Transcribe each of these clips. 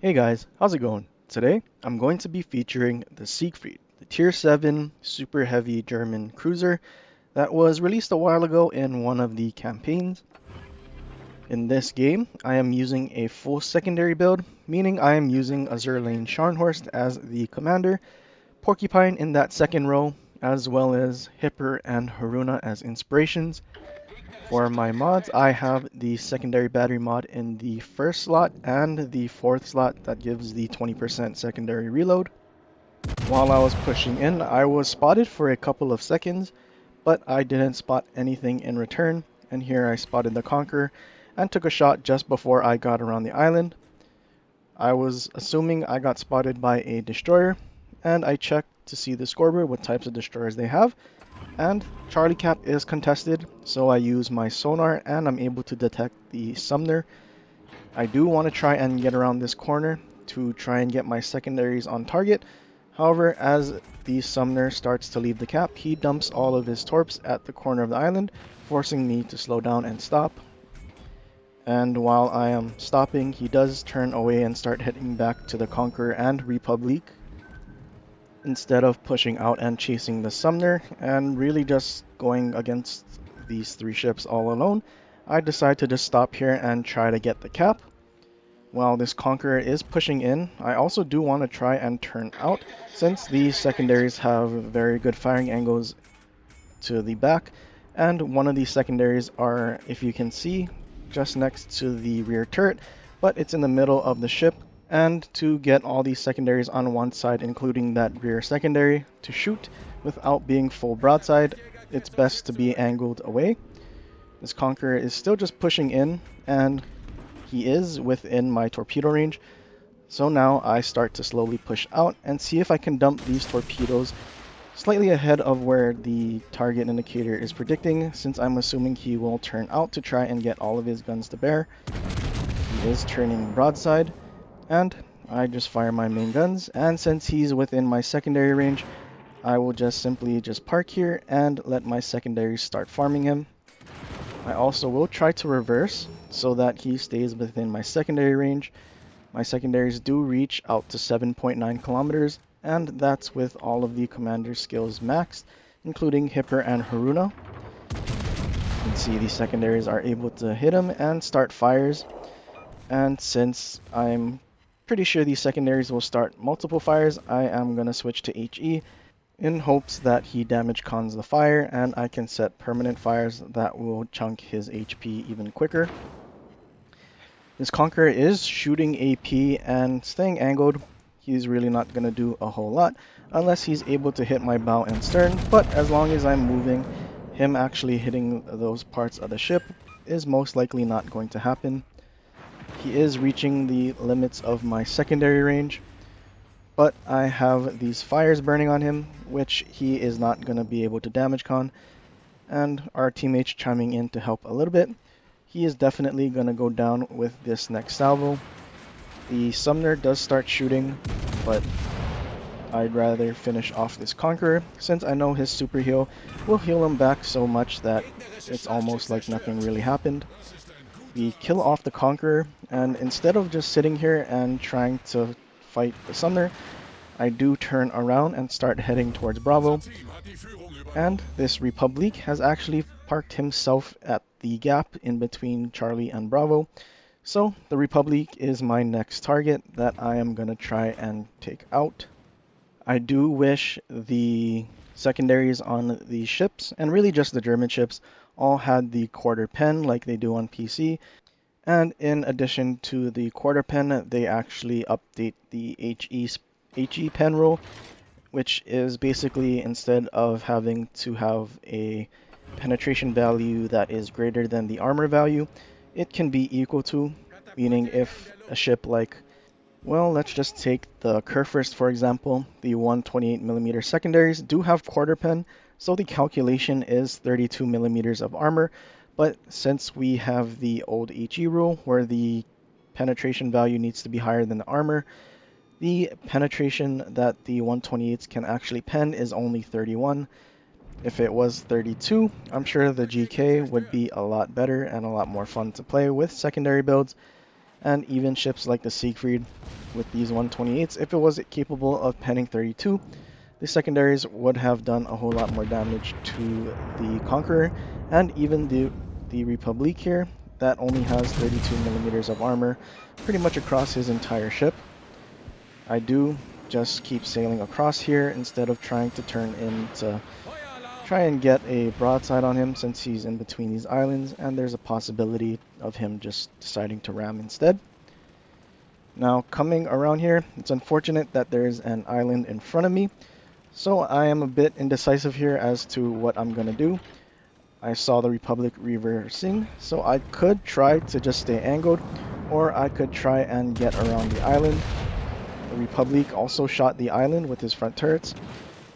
Hey guys, how's it going? Today, I'm going to be featuring the Siegfried, the Tier 7 super heavy German cruiser that was released a while ago in one of the campaigns. In this game, I am using a full secondary build, meaning I am using Azurlane Scharnhorst as the commander, Porcupine in that second row, as well as Hipper and Haruna as inspirations. For my mods, I have the secondary battery mod in the first slot and the fourth slot that gives the 20% secondary reload. While I was pushing in, I was spotted for a couple of seconds, but I didn't spot anything in return, and here I spotted the Conqueror and took a shot just before I got around the island. I was assuming I got spotted by a destroyer, and I checked to see the scoreboard what types of destroyers they have, and Charlie Cap is contested, so I use my sonar and I'm able to detect the Sumner. I do want to try and get around this corner to try and get my secondaries on target. However, as the Sumner starts to leave the cap, he dumps all of his torps at the corner of the island, forcing me to slow down and stop. And while I am stopping, he does turn away and start heading back to the Conqueror and Republic, instead of pushing out and chasing the Sumner and really just going against these three ships all alone. I decide to just stop here and try to get the cap. While this Conqueror is pushing in, I also do want to try and turn out, since these secondaries have very good firing angles to the back, and one of these secondaries are, if you can see, just next to the rear turret, but it's in the middle of the ship. And to get all these secondaries on one side, including that rear secondary, to shoot without being full broadside, it's best to be angled away. This Conqueror is still just pushing in, and he is within my torpedo range. So now I start to slowly push out and see if I can dump these torpedoes slightly ahead of where the target indicator is predicting, since I'm assuming he will turn out to try and get all of his guns to bear. He is turning broadside, and I just fire my main guns, and since he's within my secondary range, I will just simply park here and let my secondaries start farming him. I also will try to reverse so that he stays within my secondary range. My secondaries do reach out to 7.9 kilometers, and that's with all of the commander skills maxed, including Hipper and Haruna. You can see the secondaries are able to hit him and start fires. And since I'm pretty sure these secondaries will start multiple fires, I am going to switch to HE in hopes that he damage cons the fire and I can set permanent fires that will chunk his HP even quicker. This Conqueror is shooting AP and staying angled. He's really not going to do a whole lot unless he's able to hit my bow and stern, but as long as I'm moving, him actually hitting those parts of the ship is most likely not going to happen. He is reaching the limits of my secondary range, but I have these fires burning on him, which he is not going to be able to damage con, and our teammates chiming in to help a little bit. He is definitely going to go down with this next salvo. The Sumner does start shooting, but I'd rather finish off this Conqueror, since I know his super heal will heal him back so much that it's almost like nothing really happened. We kill off the Conqueror, and instead of just sitting here and trying to fight the Sumner, I do turn around and start heading towards Bravo. And this Republic has actually parked himself at the gap in between Charlie and Bravo. So the Republic is my next target that I am going to try and take out. I do wish the secondaries on the ships, and really just the German ships, all had the quarter pen like they do on PC. And in addition to the quarter pen, they actually update the HE pen rule, which is basically, instead of having to have a penetration value that is greater than the armor value, it can be equal to, meaning if a ship like, well, let's just take the Kurfürst for example, the 128mm secondaries do have quarter pen, so the calculation is 32mm of armor, but since we have the old HE rule where the penetration value needs to be higher than the armor, the penetration that the 128s can actually pen is only 31. If it was 32, I'm sure the GK would be a lot better and a lot more fun to play with secondary builds. and even ships like the Sigfried with these 128s, if it was capable of penning 32, the secondaries would have done a whole lot more damage to the Conqueror, and even the Republic here that only has 32 millimeters of armor pretty much across his entire ship. I do just keep sailing across here instead of trying to turn in to try and get a broadside on him, since he's in between these islands and there's a possibility of him just deciding to ram instead. Now coming around here, it's unfortunate that there's an island in front of me, so I am a bit indecisive here as to what I'm going to do. I saw the Republic reversing, so I could try to just stay angled, or I could try and get around the island. The Republic also shot the island with his front turrets,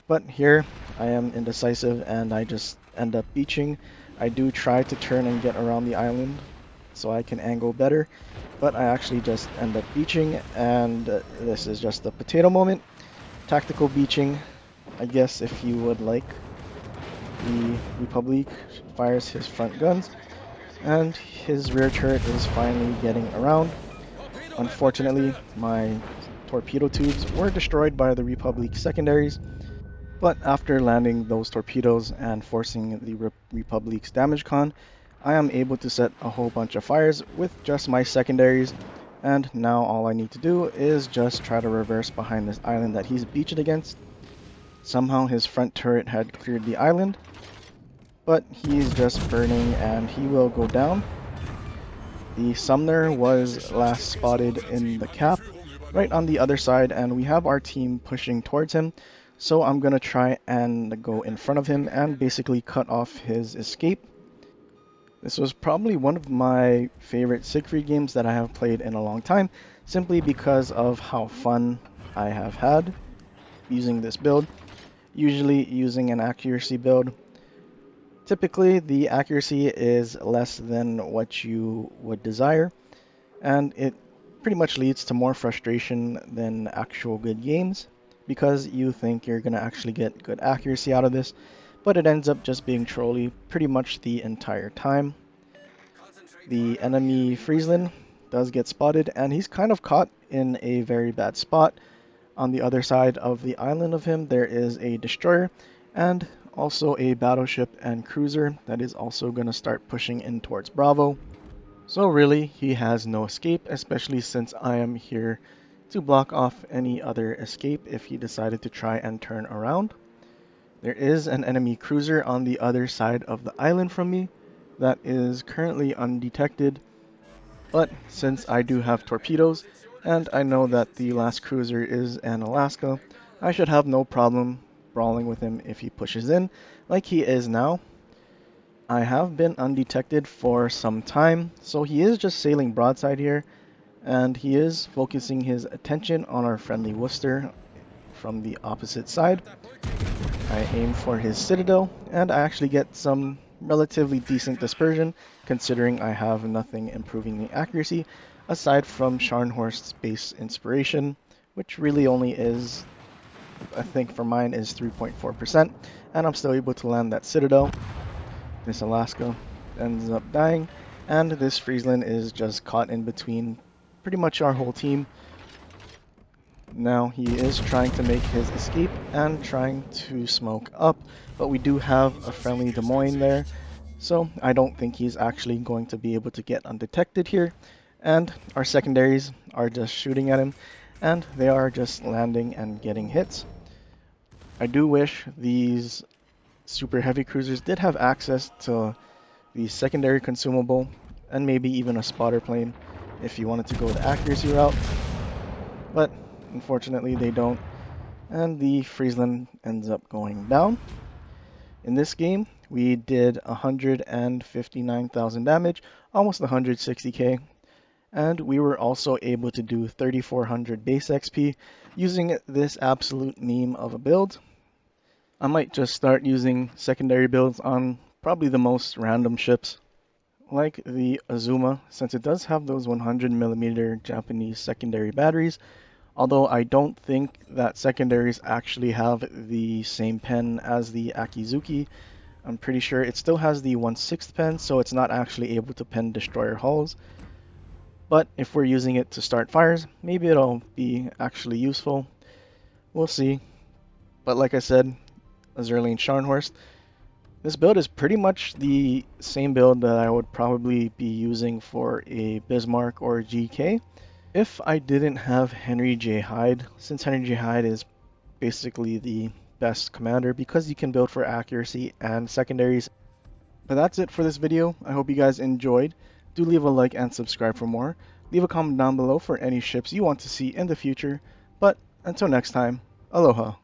but here I am indecisive and I just end up beaching. I do try to turn and get around the island so I can angle better, but I actually just end up beaching, and this is just a potato moment. Tactical beaching, I guess, if you would like. The Republic fires his front guns, and his rear turret is finally getting around. Unfortunately, my torpedo tubes were destroyed by the Republic secondaries, but after landing those torpedoes and forcing the Republic's damage con, I am able to set a whole bunch of fires with just my secondaries, and now all I need to do is just try to reverse behind this island that he's beached against. Somehow his front turret had cleared the island, but he's just burning and he will go down. The Sumner was last spotted in the cap right on the other side, and we have our team pushing towards him, so I'm gonna try and go in front of him and basically cut off his escape. This was probably one of my favorite Sigfried games that I have played in a long time, simply because of how fun I have had using this build. Usually using an accuracy build, typically the accuracy is less than what you would desire, and it pretty much leads to more frustration than actual good games, because you think you're going to actually get good accuracy out of this, but it ends up just being trolly pretty much the entire time. The enemy Friesland does get spotted, and he's kind of caught in a very bad spot. On the other side of the island of him, there is a destroyer and also a battleship and cruiser that is also going to start pushing in towards Bravo. So really, he has no escape, especially since I am here to block off any other escape if he decided to try and turn around. There is an enemy cruiser on the other side of the island from me that is currently undetected, but since I do have torpedoes and I know that the last cruiser is an Alaska, I should have no problem brawling with him if he pushes in like he is now. I have been undetected for some time, so he is just sailing broadside here, and he is focusing his attention on our friendly Worcester from the opposite side. I aim for his citadel, and I actually get some relatively decent dispersion, considering I have nothing improving the accuracy aside from Scharnhorst's base inspiration, which really only is, I think for mine, is 3.4%, and I'm still able to land that citadel. This Alaska ends up dying, and this Friesland is just caught in between pretty much our whole team. Now he is trying to make his escape and trying to smoke up, but we do have a friendly Des Moines there, so I don't think he's actually going to be able to get undetected here, and our secondaries are just shooting at him, and they are just landing and getting hits. I do wish these super heavy cruisers did have access to the secondary consumable and maybe even a spotter plane if you wanted to go the accuracy route, but unfortunately they don't, and the Friesland ends up going down. In this game we did 159,000 damage, almost 160k, and we were also able to do 3400 base XP using this absolute meme of a build. I might just start using secondary builds on probably the most random ships, like the Azuma, since it does have those 100mm Japanese secondary batteries, although I don't think that secondaries actually have the same pen as the Akizuki. I'm pretty sure it still has the 1/6 pen, so it's not actually able to pen destroyer hulls. But if we're using it to start fires, maybe it'll be actually useful. We'll see. But like I said, Azerlane Scharnhorst, this build is pretty much the same build that I would probably be using for a Bismarck or GK if I didn't have Henry J. Hyde, since Henry J. Hyde is basically the best commander because you can build for accuracy and secondaries. But that's it for this video. I hope you guys enjoyed. Do leave a like and subscribe for more. Leave a comment down below for any ships you want to see in the future. But until next time, aloha.